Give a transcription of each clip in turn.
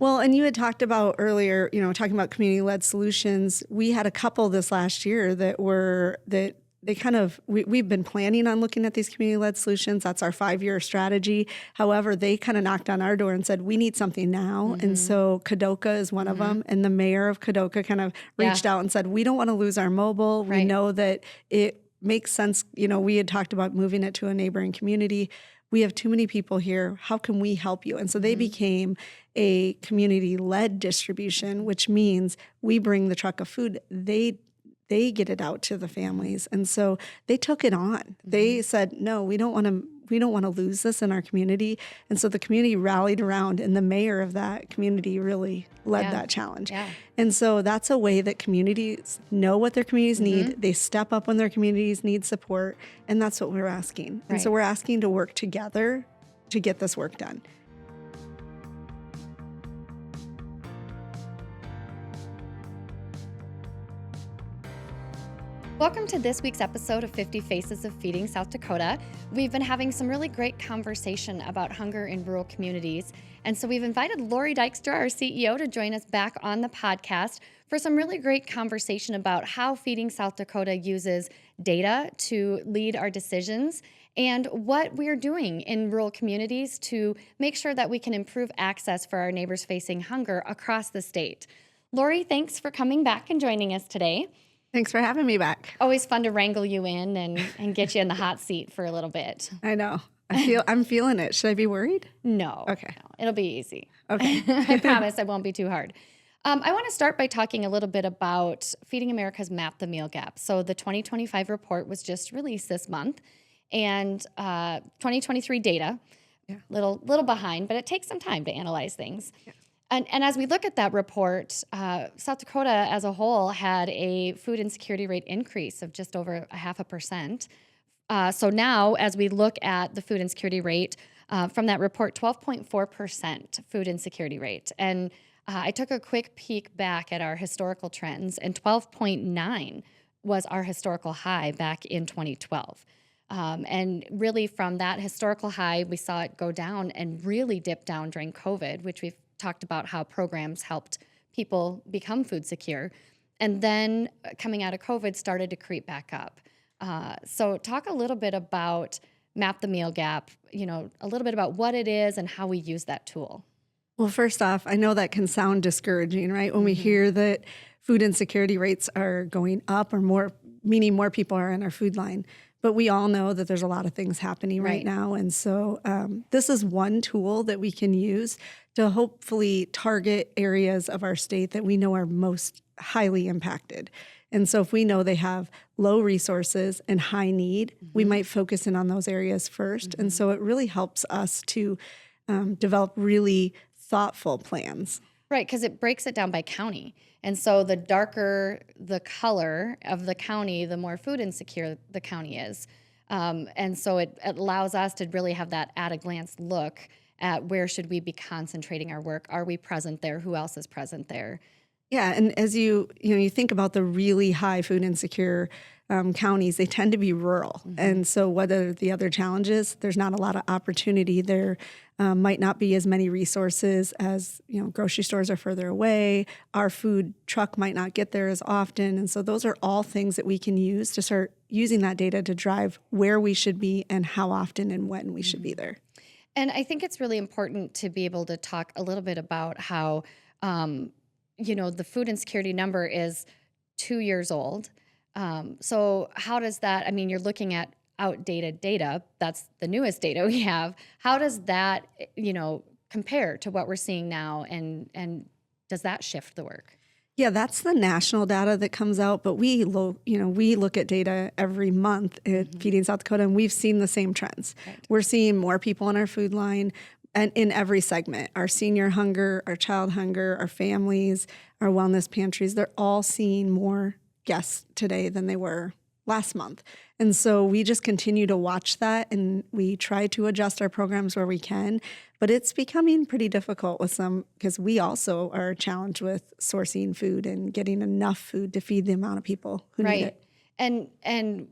Well, and you had talked about earlier, talking about community-led solutions. We had a couple this last year we've been planning on looking at these community-led solutions. That's our 5-year strategy. However, they kind of knocked on our door and said, we need something now. And so Kadoka is one of them. And the mayor of Kadoka kind of reached out and said, we don't want to lose our mobile. We know that it makes sense. We had talked about moving it to a neighboring community. We have too many people here. How can we help you? And so they became a community-led distribution, which means we bring the truck of food. They get it out to the families. And so they took it on. They said, no, we don't want to lose this in our community. And so the community rallied around, and the mayor of that community really led that challenge. Yeah. And so that's a way that communities know what their communities need. They step up when their communities need support. And that's what we're asking. And so we're asking to work together to get this work done. Welcome to this week's episode of 50 Faces of Feeding South Dakota. We've been having some really great conversation about hunger in rural communities. And so we've invited Lori Dykstra, our CEO, to join us back on the podcast for some really great conversation about how Feeding South Dakota uses data to lead our decisions and what we're doing in rural communities to make sure that we can improve access for our neighbors facing hunger across the state. Lori, thanks for coming back and joining us today. Thanks for having me back. Always fun to wrangle you in and get you in the hot seat for a little bit. I know. I'm feeling it. Should I be worried? No. Okay. No, it'll be easy. Okay. I promise it won't be too hard. I want to start by talking a little bit about Feeding America's Map the Meal Gap. So the 2025 report was just released this month, and 2023 data, little behind, but it takes some time to analyze things. Yeah. And as we look at that report, South Dakota as a whole had a food insecurity rate increase of just over 0.5%. So now, as we look at the food insecurity rate from that report, 12.4% food insecurity rate. And I took a quick peek back at our historical trends, and 12.9 was our historical high back in 2012. And really from that historical high, we saw it go down and really dip down during COVID, which we've talked about how programs helped people become food secure. And then coming out of COVID started to creep back up. So talk a little bit about Map the Meal Gap, a little bit about what it is and how we use that tool. Well, first off, I know that can sound discouraging, right? When we hear that food insecurity rates are going up or more, meaning more people are in our food line. But we all know that there's a lot of things happening right now. And so this is one tool that we can use to hopefully target areas of our state that we know are most highly impacted. And so if we know they have low resources and high need, we might focus in on those areas first. And so it really helps us to develop really thoughtful plans. Right, because it breaks it down by county. And so the darker the color of the county, the more food insecure the county is. And so it allows us to really have that at-a-glance look at where should we be concentrating our work. Are we present there? Who else is present there? Yeah, and as you think about the really high food insecure counties, they tend to be rural. And so what are the other challenges? There's not a lot of opportunity. There might not be as many resources as, grocery stores are further away. Our food truck might not get there as often. And so those are all things that we can use to start using that data to drive where we should be and how often and when we should be there. And I think it's really important to be able to talk a little bit about how, the food insecurity number is 2 years old. So how does that, you're looking at outdated data. That's the newest data we have. How does that, compare to what we're seeing now? And does that shift the work? Yeah, that's the national data that comes out, but we look at data every month at Feeding South Dakota, and we've seen the same trends. Right. We're seeing more people in our food line, and in every segment, our senior hunger, our child hunger, our families, our wellness pantries, they're all seeing more guests today than they were last month. And so we just continue to watch that, and we try to adjust our programs where we can, but it's becoming pretty difficult with some, because we also are challenged with sourcing food and getting enough food to feed the amount of people who need it. And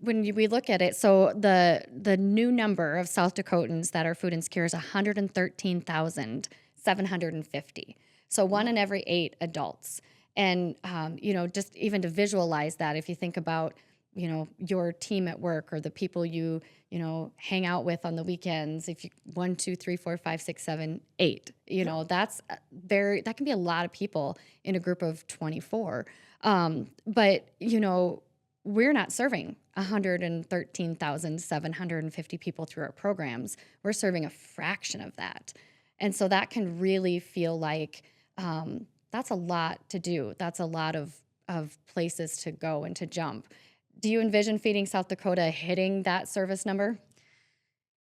when we look at it, so the new number of South Dakotans that are food insecure is 113,750. So 1 in every 8 adults. And, just even to visualize that, if you think about, your team at work or the people you hang out with on the weekends, if you 1, 2, 3, 4, 5, 6, 7, 8, that's that can be a lot of people in a group of 24. But, we're not serving 113,750 people through our programs. We're serving a fraction of that. And so that can really feel like that's a lot to do. That's a lot of places to go and to jump. Do you envision Feeding South Dakota hitting that service number?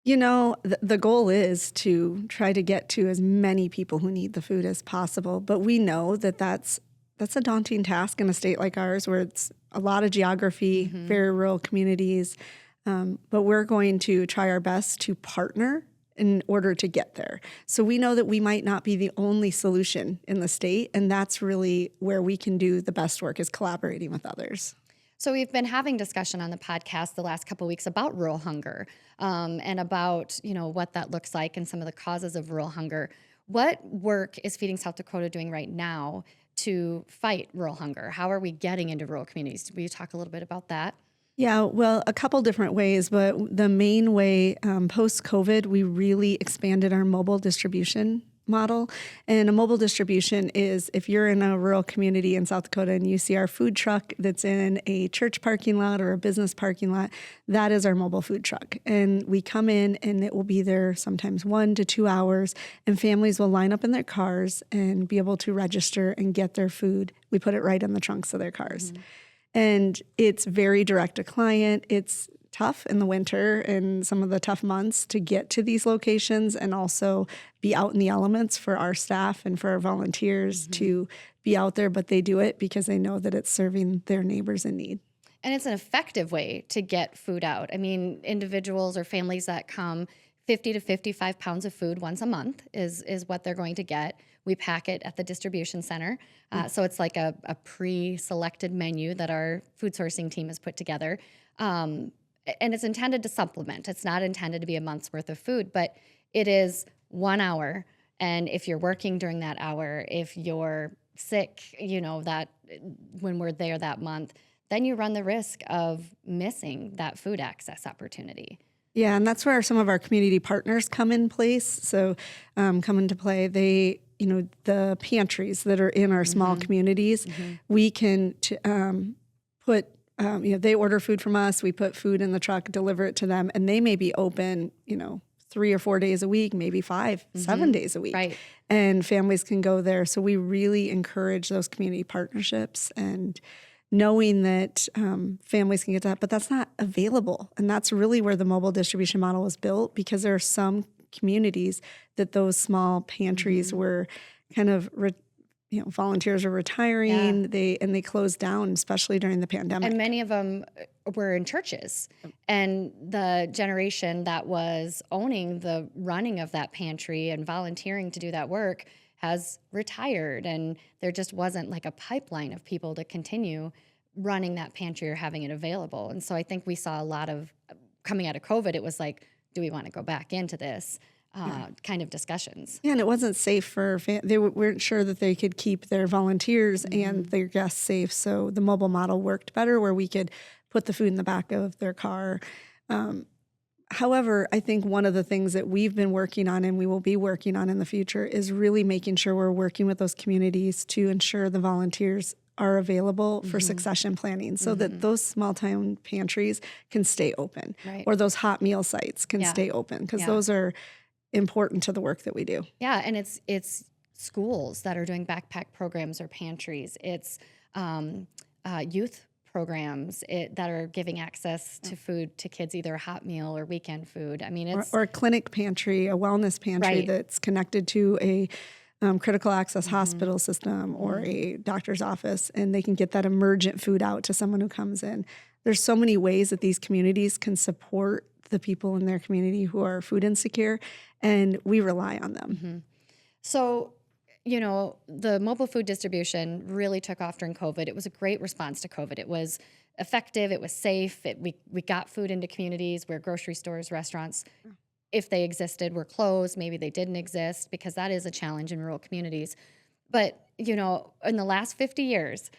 The goal is to try to get to as many people who need the food as possible. But we know that that's a daunting task in a state like ours where it's a lot of geography, very rural communities. But we're going to try our best to partner in order to get there. So we know that we might not be the only solution in the state. And that's really where we can do the best work, is collaborating with others. So we've been having discussion on the podcast the last couple of weeks about rural hunger and about, what that looks like and some of the causes of rural hunger. What work is Feeding South Dakota doing right now to fight rural hunger? How are we getting into rural communities? Will you talk a little bit about that? Yeah, well, a couple different ways, but the main way, post-COVID, we really expanded our mobile distribution model. And a mobile distribution is if you're in a rural community in South Dakota and you see our food truck that's in a church parking lot or a business parking lot, that is our mobile food truck. And we come in and it will be there sometimes 1 to 2 hours, and families will line up in their cars and be able to register and get their food. We put it right in the trunks of their cars. And it's very direct to client. It's tough in the winter and some of the tough months to get to these locations, and also be out in the elements for our staff and for our volunteers to be out there. But they do it because they know that it's serving their neighbors in need. And it's an effective way to get food out. I mean, individuals or families that come, 50 to 55 pounds of food once a month is what they're going to get. We pack it at the distribution center. So it's like a pre-selected menu that our food sourcing team has put together. And it's intended to supplement. It's not intended to be a month's worth of food, but it is 1 hour. And if you're working during that hour, if you're sick, that when we're there that month, then you run the risk of missing that food access opportunity. Yeah, and that's where some of our community partners come in place. So come into play. They, the pantries that are in our small communities, we can put, they order food from us. We put food in the truck, deliver it to them, and they may be open, 3 or 4 days a week, maybe 5, 7 days a week. Right. And families can go there. So we really encourage those community partnerships, and knowing that families can get that, but that's not available. And that's really where the mobile distribution model was built, because there are some communities that those small pantries were kind of, volunteers are retiring. Yeah. They closed down, especially during the pandemic. And many of them were in churches. And the generation that was owning the running of that pantry and volunteering to do that work has retired, and there just wasn't like a pipeline of people to continue running that pantry or having it available. And so I think we saw a lot of, coming out of COVID, it was like, do we want to go back into this kind of discussions? Yeah, and it wasn't safe for, they weren't sure that they could keep their volunteers and their guests safe. So the mobile model worked better, where we could put the food in the back of their car. However, I think one of the things that we've been working on, and we will be working on in the future, is really making sure we're working with those communities to ensure the volunteers are available for succession planning, so that those small town pantries can stay open, or those hot meal sites can stay open, because those are important to the work that we do. Yeah, and it's schools that are doing backpack programs or pantries. It's youth programs that are giving access to food to kids, either a hot meal or weekend food. I mean, it's... Or a clinic pantry, a wellness pantry that's connected to a critical access hospital system or a doctor's office, and they can get that emergent food out to someone who comes in. There's so many ways that these communities can support the people in their community who are food insecure, and we rely on them. So, the mobile food distribution really took off during COVID. It was a great response to COVID. It was effective. It was safe. We got food into communities where grocery stores, restaurants, if they existed, were closed. Maybe they didn't exist, because that is a challenge in rural communities. But, in the last 50 years,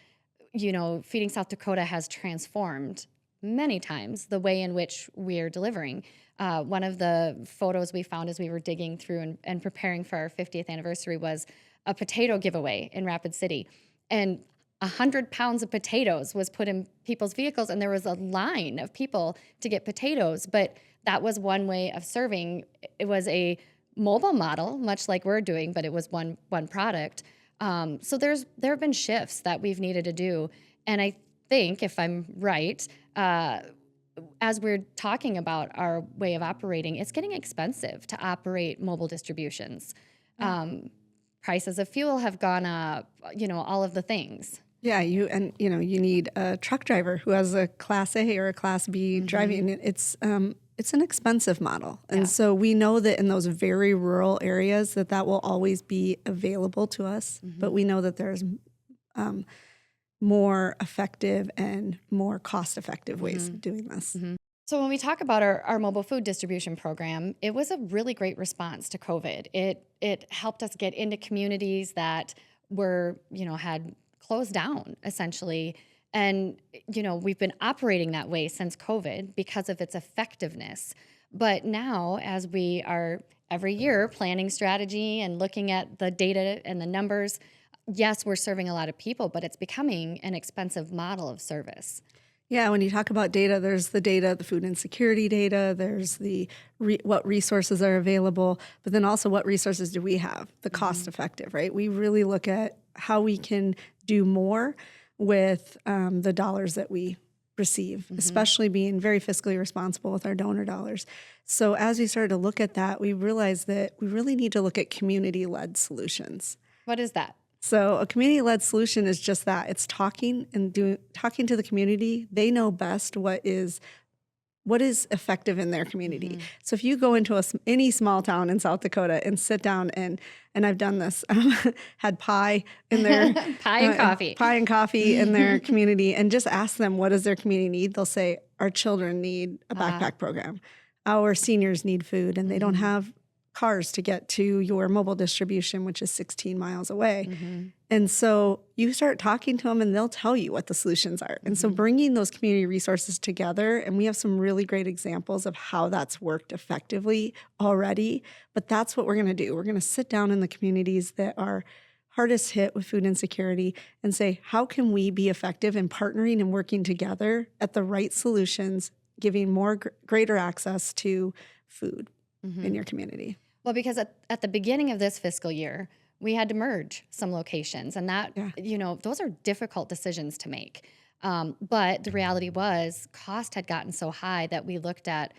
Feeding South Dakota has transformed many times the way in which we're delivering. One of the photos we found as we were digging through and preparing for our 50th anniversary was a potato giveaway in Rapid City. And 100 pounds of potatoes was put in people's vehicles, and there was a line of people to get potatoes. But that was one way of serving. It was a mobile model, much like we're doing, but it was one product. So there have been shifts that we've needed to do. And I think, if I'm right, as we're talking about our way of operating, it's getting expensive to operate mobile distributions. Prices of fuel have gone up, all of the things. Yeah, you need a truck driver who has a Class A or a Class B driving. It's an expensive model. And so we know that in those very rural areas that will always be available to us. But we know that there's more effective and more cost-effective ways of doing this. So when we talk about our mobile food distribution program, it was a really great response to COVID. It helped us get into communities that were, had closed down essentially. And, we've been operating that way since COVID because of its effectiveness. But now, as we are every year planning strategy and looking at the data and the numbers, yes, we're serving a lot of people, but it's becoming an expensive model of service. Yeah, when you talk about data, there's the data, the food insecurity data, there's the what resources are available, but then also what resources do we have, the cost effective, right? We really look at how we can do more with the dollars that we receive, especially being very fiscally responsible with our donor dollars. So as we started to look at that, we realized that we really need to look at community-led solutions. What is that? So a community-led solution is just that. It's talking to the community. They know best what is effective in their community. So if you go into any small town in South Dakota and sit down and I've done this, had pie in their pie and coffee in their community, and just ask them, what does their community need? They'll say, our children need a backpack program. Our seniors need food, and they don't have cars to get to your mobile distribution, which is 16 miles away. And so you start talking to them and they'll tell you what the solutions are. And so bringing those community resources together, and we have some really great examples of how that's worked effectively already, but that's what we're going to do. We're going to sit down in the communities that are hardest hit with food insecurity and say, how can we be effective in partnering and working together at the right solutions, giving more greater access to food in your community? Well, because at the beginning of this fiscal year, we had to merge some locations, and that, those are difficult decisions to make. But the reality was cost had gotten so high that we looked at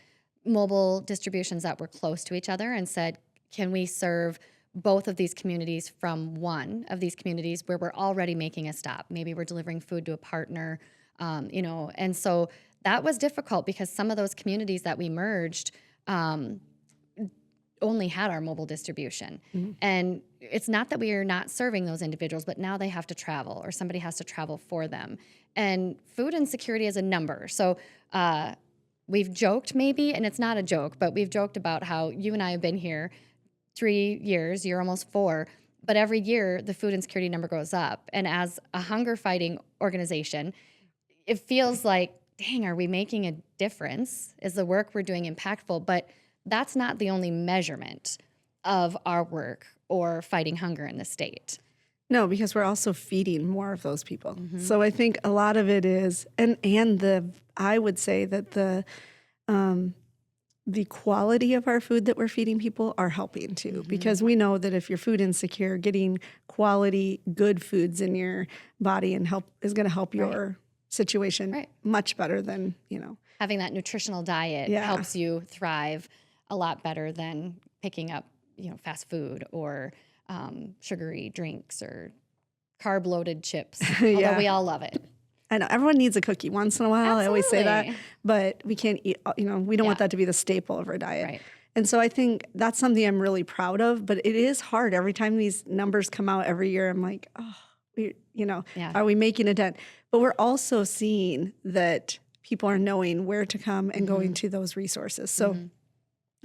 mobile distributions that were close to each other and said, can we serve both of these communities from one of these communities where we're already making a stop? Maybe we're delivering food to a partner, and so that was difficult because some of those communities that we merged only had our mobile distribution. And it's not that we are not serving those individuals, but now they have to travel or somebody has to travel for them. And food insecurity is a number. So we've joked maybe, and it's not a joke, but we've joked about how you and I have been here 3 years, you're almost 4, but every year the food insecurity number goes up. And as a hunger fighting organization, it feels like, dang, are we making a difference? Is the work we're doing impactful? But that's not the only measurement of our work or fighting hunger in the state. No, because we're also feeding more of those people. So I think a lot of it is, I would say that the quality of our food that we're feeding people are helping too, because we know that if you're food insecure, getting quality, good foods in your body is going to help your situation much better than, having that nutritional diet helps you thrive a lot better than picking up, fast food or sugary drinks or carb-loaded chips, although we all love it. I know everyone needs a cookie once in a while. Absolutely. I always say that, but we can't eat, we don't want that to be the staple of our diet. Right. And so I think that's something I'm really proud of, but it is hard. Every time these numbers come out every year, I'm like, are we making a dent? But we're also seeing that people are knowing where to come and going to those resources. So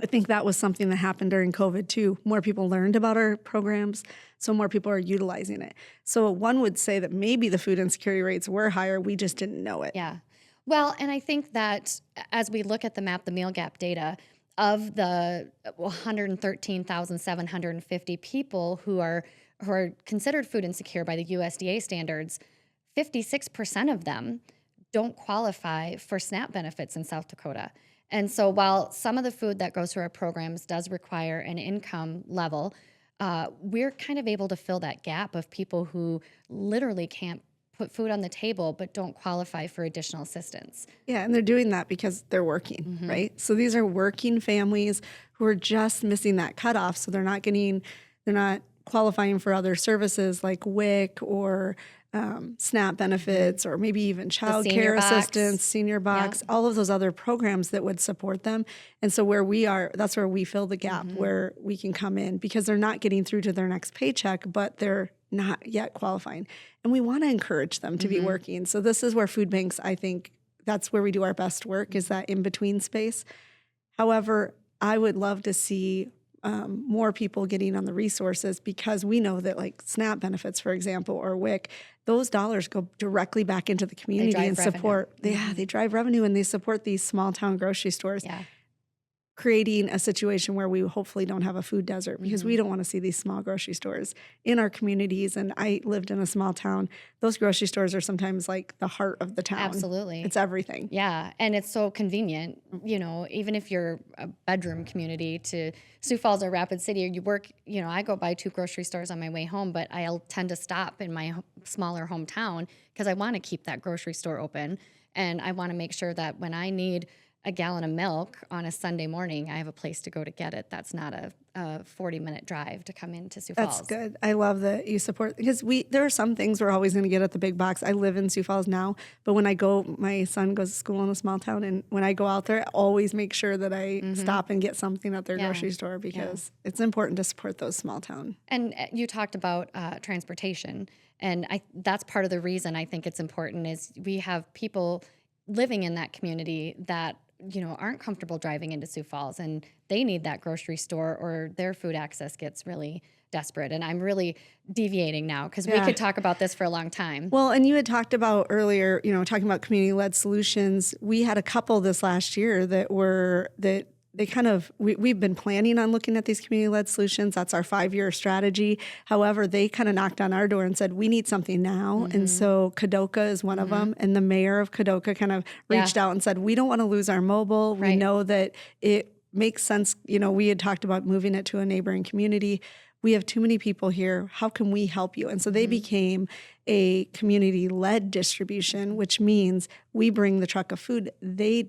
I think that was something that happened during COVID too. More people learned about our programs, so more people are utilizing it. So one would say that maybe the food insecurity rates were higher, we just didn't know it. Yeah. Well, and I think that as we look at the Map the Meal Gap data, of the 113,750 people who are considered food insecure by the USDA standards, 56% of them don't qualify for SNAP benefits in South Dakota. And so while some of the food that goes through our programs does require an income level, we're kind of able to fill that gap of people who literally can't put food on the table but don't qualify for additional assistance. Yeah, and they're doing that because they're working, right? So these are working families who are just missing that cutoff, so they're not qualifying for other services like WIC or SNAP benefits, or maybe even child care assistance, senior box, all of those other programs that would support them. And so where we are, that's where we fill the gap, where we can come in, because they're not getting through to their next paycheck, but they're not yet qualifying. And we want to encourage them to be working. So this is where food banks, I think that's where we do our best work, is that in-between space. However, I would love to see more people getting on the resources, because we know that like SNAP benefits, for example, or WIC, those dollars go directly back into the community and support. They drive revenue, and they support these small town grocery stores. Yeah. Creating a situation where we hopefully don't have a food desert, because we don't want to see these small grocery stores in our communities. And I lived in a small town. Those grocery stores are sometimes like the heart of the town. Absolutely. It's everything. Yeah. And it's so convenient, you know, even if you're a bedroom community to Sioux Falls or Rapid City, or you work, you know, I go by 2 grocery stores on my way home, but I'll tend to stop in my smaller hometown because I want to keep that grocery store open. And I want to make sure that when I need a gallon of milk on a Sunday morning, I have a place to go to get it. That's not a 40-minute drive to come into Sioux Falls. That's good. I love that you support, because there are some things we're always going to get at the big box. I live in Sioux Falls now, but when I go, my son goes to school in a small town, and when I go out there, I always make sure that I stop and get something at their grocery store, because it's important to support those small town. And you talked about transportation, and that's part of the reason I think it's important is we have people living in that community that, you know, aren't comfortable driving into Sioux Falls, and they need that grocery store, or their food access gets really desperate. And I'm really deviating now, because we could talk about this for a long time. Well, and you had talked about earlier, you know, talking about community-led solutions. We had a couple this last year we've been planning on looking at these community-led solutions. That's our 5-year strategy. However, they kind of knocked on our door and said, we need something now. And so Kadoka is one of them. And the mayor of Kadoka kind of reached out and said, we don't want to lose our mobile. We know that it makes sense. You know, we had talked about moving it to a neighboring community. We have too many people here. How can we help you? And so they became a community-led distribution, which means we bring the truck of food. They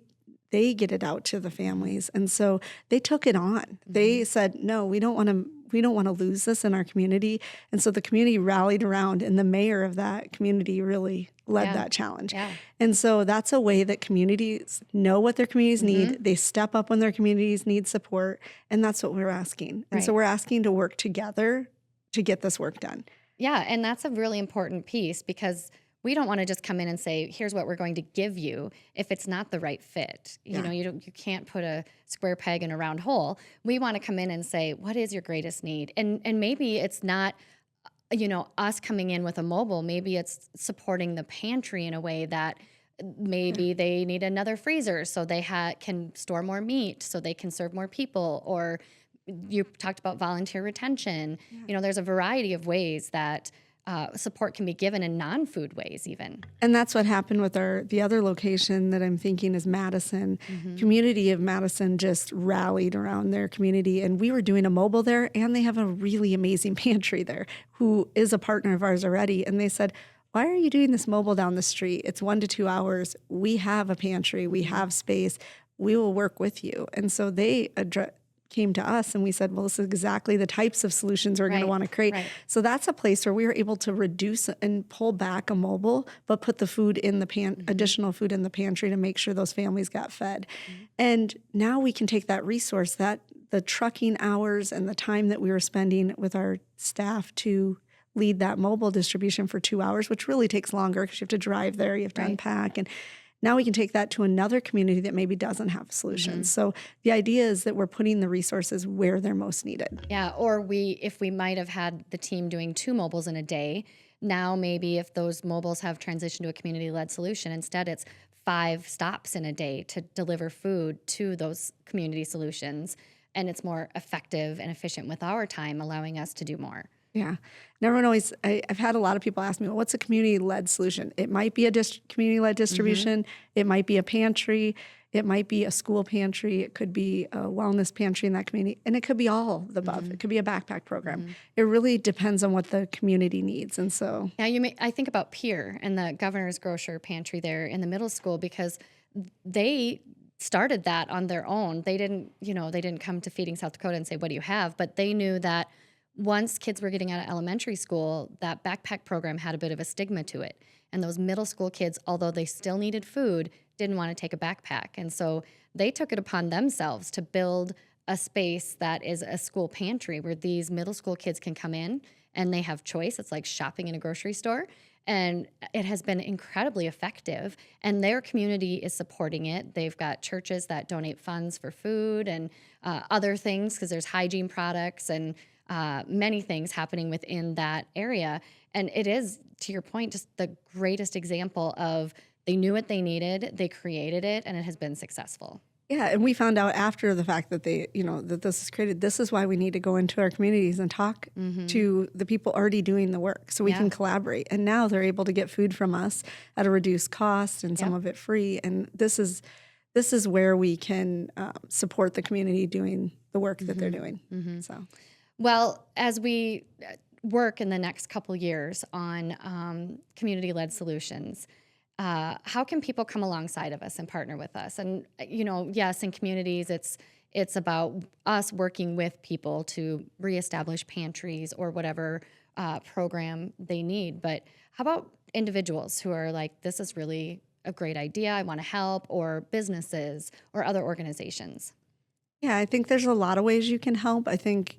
get it out to the families. And so they took it on. They said, no, we don't want to lose this in our community. And so the community rallied around, and the mayor of that community really led that challenge. Yeah. And so that's a way that communities know what their communities need. They step up when their communities need support. And that's what we're asking. And so we're asking to work together to get this work done. Yeah. And that's a really important piece, because we don't want to just come in and say, here's what we're going to give you if it's not the right fit. You know, you can't put a square peg in a round hole. We want to come in and say, what is your greatest need? And maybe it's not, you know, us coming in with a mobile. Maybe it's supporting the pantry in a way that maybe they need another freezer so they can store more meat, so they can serve more people. Or you talked about volunteer retention. You know, there's a variety of ways that support can be given in non-food ways even. And that's what happened with the other location that I'm thinking is Madison. Community of Madison just rallied around their community, and we were doing a mobile there, and they have a really amazing pantry there who is a partner of ours already. And they said, why are you doing this mobile down the street? It's 1 to 2 hours. We have a pantry. We have space. We will work with you. And so they came to us, and we said, well, this is exactly the types of solutions we're going to want to create. So that's a place where we were able to reduce and pull back a mobile, but put the food in the additional food in the pantry to make sure those families got fed. And now we can take that resource, that the trucking hours and the time that we were spending with our staff to lead that mobile distribution for 2 hours, which really takes longer because you have to drive there, you have to unpack. Now we can take that to another community that maybe doesn't have solutions. So the idea is that we're putting the resources where they're most needed. Yeah, or if we might have had the team doing 2 mobiles in a day, now maybe if those mobiles have transitioned to a community-led solution, instead it's 5 stops in a day to deliver food to those community solutions, and it's more effective and efficient with our time, allowing us to do more. Yeah. And everyone always, I've had a lot of people ask me, well, what's a community-led solution? It might be a community-led distribution. It might be a pantry. It might be a school pantry. It could be a wellness pantry in that community. And it could be all of the above. It could be a backpack program. It really depends on what the community needs. And so, Yeah, I think about Pier and the Governor's Grocer Pantry there in the middle school, because they started that on their own. They didn't come to Feeding South Dakota and say, what do you have? But they knew that once kids were getting out of elementary school, that backpack program had a bit of a stigma to it. And those middle school kids, although they still needed food, didn't want to take a backpack. And so they took it upon themselves to build a space that is a school pantry where these middle school kids can come in and they have choice. It's like shopping in a grocery store. And it has been incredibly effective. And their community is supporting it. They've got churches that donate funds for food and other things, because there's hygiene products and many things happening within that area. And it is, to your point, just the greatest example of they knew what they needed, they created it, and it has been successful. yeah. And we found out after the fact that that this is created. This is why we need to go into our communities and talk to the people already doing the work so we can collaborate. And now they're able to get food from us at a reduced cost and some of it free. And this is where we can support the community doing the work that they're doing. So. Well, as we work in the next couple years on community-led solutions, how can people come alongside of us and partner with us? And yes, in communities, it's about us working with people to reestablish pantries or whatever program they need. But how about individuals who are like, this is really a great idea, I want to help, or businesses or other organizations? Yeah, I think there's a lot of ways you can help. I think,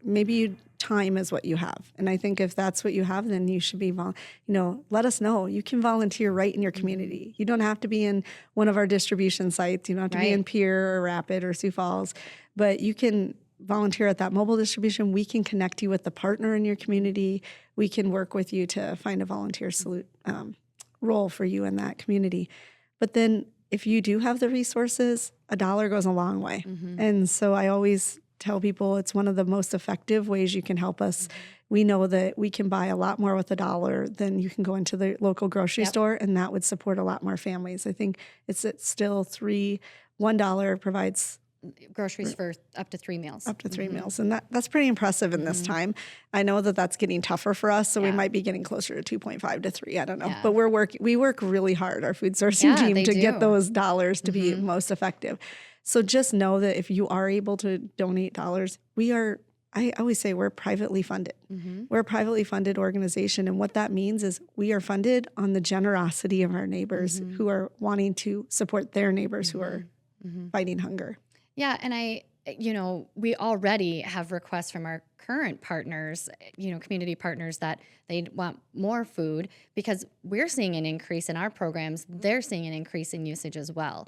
maybe time is what you have. And I think if that's what you have, then you should be, let us know. You can volunteer right in your community. You don't have to be in one of our distribution sites. You don't have to be in Pierre or Rapid or Sioux Falls, but you can volunteer at that mobile distribution. We can connect you with the partner in your community. We can work with you to find a volunteer role for you in that community. But then if you do have the resources, $1 goes a long way. And so I always tell people it's one of the most effective ways you can help us. We know that we can buy a lot more with $1 than you can go into the local grocery store, and that would support a lot more families. I think it's still $1 provides groceries for up to 3 meals. Up to 3 meals. And that's pretty impressive in this time. I know that that's getting tougher for us, so we might be getting closer to 2.5 to 3. I don't know. But we work really hard, our food sourcing team, to get those dollars to be most effective. So just know that if you are able to donate dollars, I always say we're privately funded. We're a privately funded organization. And what that means is we are funded on the generosity of our neighbors who are wanting to support their neighbors who are fighting hunger. Yeah, and we already have requests from our current partners, community partners, that they want more food because we're seeing an increase in our programs. They're seeing an increase in usage as well.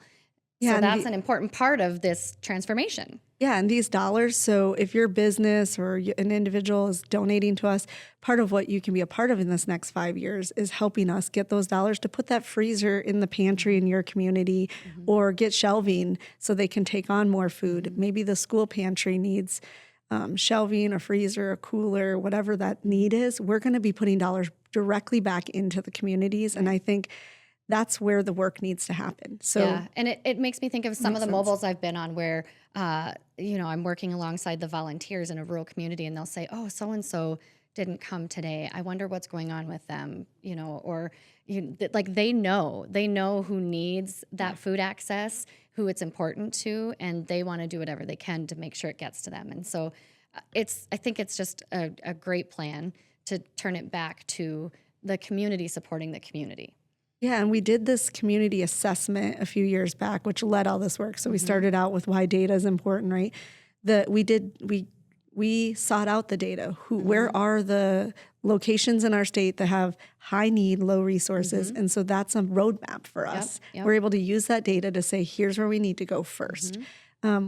So that's an important part of this transformation. Yeah, and these dollars, so if your business or an individual is donating to us, part of what you can be a part of in this next 5 years is helping us get those dollars to put that freezer in the pantry in your community or get shelving so they can take on more food. Maybe the school pantry needs shelving, a freezer, a cooler, whatever that need is. We're going to be putting dollars directly back into the communities, and I think that's where the work needs to happen. So yeah, and it makes me think of some of the mobiles I've been on where, I'm working alongside the volunteers in a rural community, and they'll say, oh, so-and-so didn't come today. I wonder what's going on with them, they know who needs that food access, who it's important to, and they want to do whatever they can to make sure it gets to them. And so I think it's just a great plan to turn it back to the community supporting the community. Yeah, and we did this community assessment a few years back, which led all this work. So we started out with why data is important, right? We sought out the data. Where are the locations in our state that have high need, low resources. And so that's a roadmap for us. Yep. We're able to use that data to say, here's where we need to go first.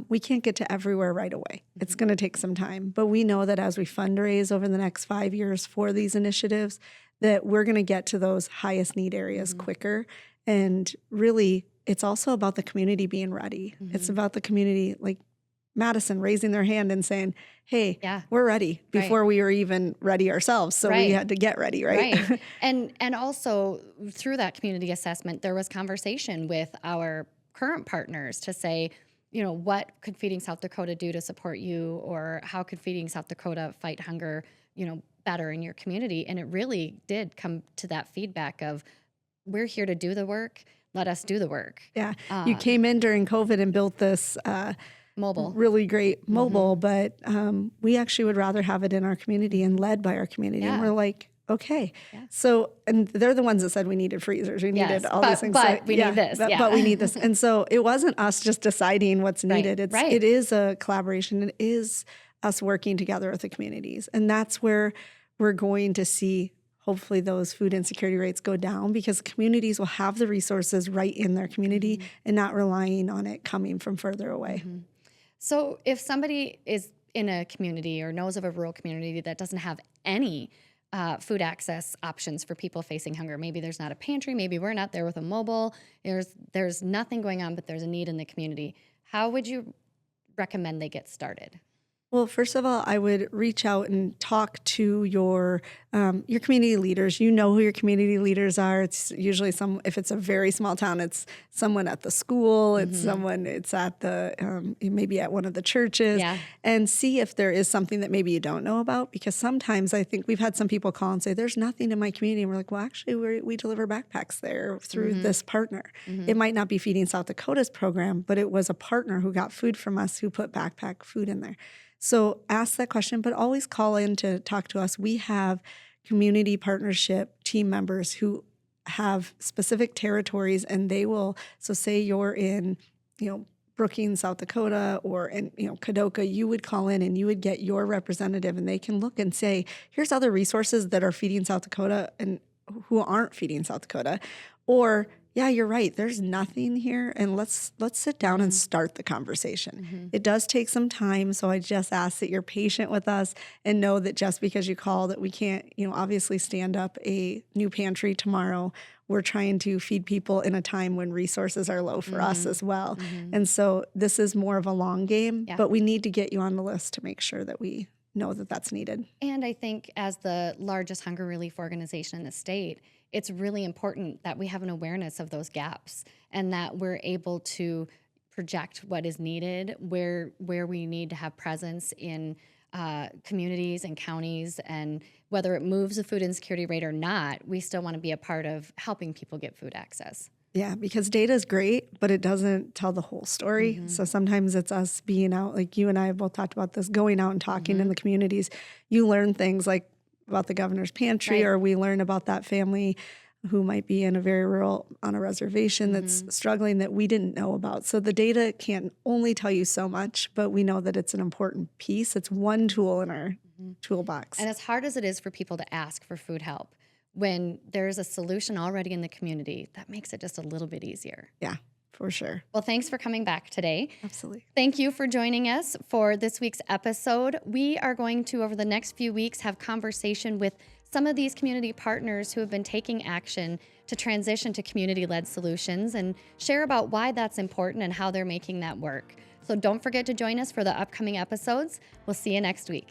We can't get to everywhere right away. It's going to take some time. But we know that as we fundraise over the next 5 years for these initiatives, that we're going to get to those highest need areas quicker. And really, it's also about the community being ready. It's about the community, like Madison raising their hand and saying, hey, we're ready before we were even ready ourselves. So we had to get ready, right? And also through that community assessment, there was conversation with our current partners to say, what could Feeding South Dakota do to support you, or how could Feeding South Dakota fight hunger, better in your community? And it really did come to that feedback of, we're here to do the work. Let us do the work. Yeah. You came in during COVID and built this mobile, really great mobile, but we actually would rather have it in our community and led by our community. And we're like, okay. So, and they're the ones that said we needed freezers. We needed all these things. But we need this. But we need this. And so it wasn't us just deciding what's needed. It is a collaboration. It is us working together with the communities. And that's where we're going to see hopefully those food insecurity rates go down, because communities will have the resources right in their community and not relying on it coming from further away. So if somebody is in a community or knows of a rural community that doesn't have any food access options for people facing hunger, maybe there's not a pantry, maybe we're not there with a mobile, there's nothing going on, but there's a need in the community, how would you recommend they get started? Well, first of all, I would reach out and talk to your community leaders. You know who your community leaders are. It's usually if it's a very small town, it's someone at the school, it's someone, it's at maybe at one of the churches, and see if there is something that maybe you don't know about. Because sometimes I think we've had some people call and say, there's nothing in my community. And we're like, well, actually, we deliver backpacks there through this partner. It might not be Feeding South Dakota's program, but it was a partner who got food from us who put backpack food in there. So ask that question, but always call in to talk to us. We have community partnership team members who have specific territories, and they will, so say you're in, Brookings, South Dakota, or in, Kadoka, you would call in and you would get your representative, and they can look and say, here's other resources that are Feeding South Dakota and who aren't Feeding South Dakota. Or, yeah, you're right, there's nothing here, and let's sit down and start the conversation. It does take some time, so I just ask that you're patient with us and know that just because you call that we can't, obviously stand up a new pantry tomorrow. We're trying to feed people in a time when resources are low for us as well. And so this is more of a long game, but we need to get you on the list to make sure that we know that that's needed. And I think as the largest hunger relief organization in the state, it's really important that we have an awareness of those gaps and that we're able to project what is needed, where we need to have presence in communities and counties, and whether it moves the food insecurity rate or not, we still want to be a part of helping people get food access. Yeah, because data is great, but it doesn't tell the whole story. So sometimes it's us being out, like you and I have both talked about this, going out and talking in the communities. You learn things like about the governor's pantry, or we learn about that family who might be in a very rural, on a reservation that's struggling that we didn't know about. So the data can only tell you so much, but we know that it's an important piece. It's one tool in our toolbox. And as hard as it is for people to ask for food help, when there's a solution already in the community, that makes it just a little bit easier. Yeah, for sure. Well, thanks for coming back today. Absolutely. Thank you for joining us for this week's episode. We are going to, over the next few weeks, have conversation with some of these community partners who have been taking action to transition to community-led solutions and share about why that's important and how they're making that work. So don't forget to join us for the upcoming episodes. We'll see you next week.